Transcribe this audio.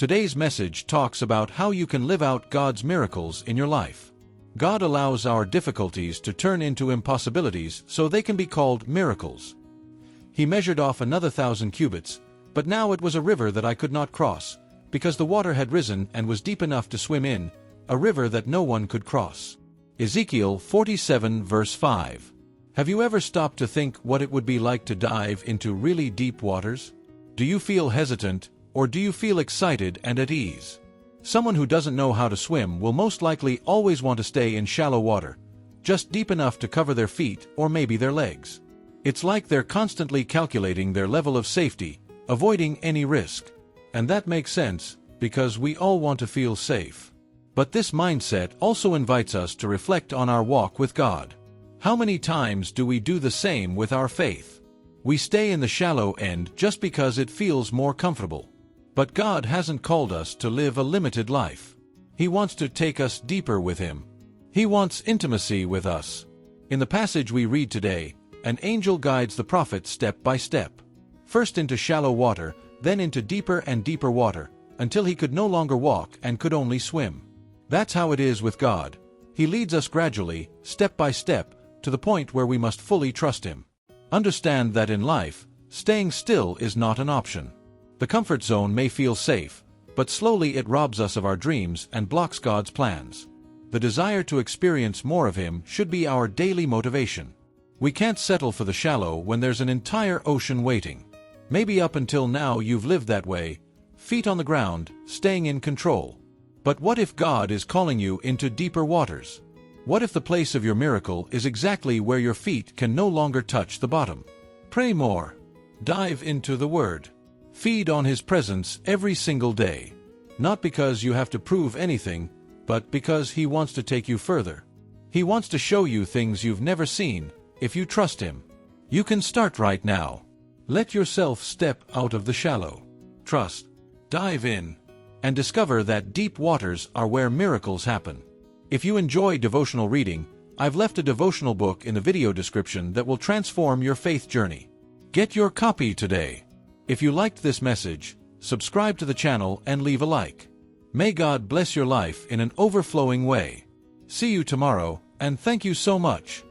Today's message talks about how you can live out God's miracles in your life. God allows our difficulties to turn into impossibilities so they can be called miracles. He measured off another 1,000 cubits, but now it was a river that I could not cross, because the water had risen and was deep enough to swim in, a river that no one could cross. Ezekiel 47 verse 5. Have you ever stopped to think what it would be like to dive into really deep waters? Do you feel hesitant, or do you feel excited and at ease? Someone who doesn't know how to swim will most likely always want to stay in shallow water, just deep enough to cover their feet or maybe their legs. It's like they're constantly calculating their level of safety, avoiding any risk. And that makes sense, because we all want to feel safe. But this mindset also invites us to reflect on our walk with God. How many times do we do the same with our faith? We stay in the shallow end just because it feels more comfortable. But God hasn't called us to live a limited life. He wants to take us deeper with Him. He wants intimacy with us. In the passage we read today, an angel guides the prophet step by step. First into shallow water, then into deeper and deeper water, until he could no longer walk and could only swim. That's how it is with God. He leads us gradually, step by step, to the point where we must fully trust Him. Understand that in life, staying still is not an option. The comfort zone may feel safe, but slowly it robs us of our dreams and blocks God's plans. The desire to experience more of Him should be our daily motivation. We can't settle for the shallow when there's an entire ocean waiting. Maybe up until now you've lived that way, feet on the ground, staying in control. But what if God is calling you into deeper waters? What if the place of your miracle is exactly where your feet can no longer touch the bottom? Pray more. Dive into the Word. Feed on His presence every single day. Not because you have to prove anything, but because He wants to take you further. He wants to show you things you've never seen, if you trust Him. You can start right now. Let yourself step out of the shallow. Trust. Dive in. And discover that deep waters are where miracles happen. If you enjoy devotional reading, I've left a devotional book in the video description that will transform your faith journey. Get your copy today. If you liked this message, subscribe to the channel and leave a like. May God bless your life in an overflowing way. See you tomorrow, and thank you so much.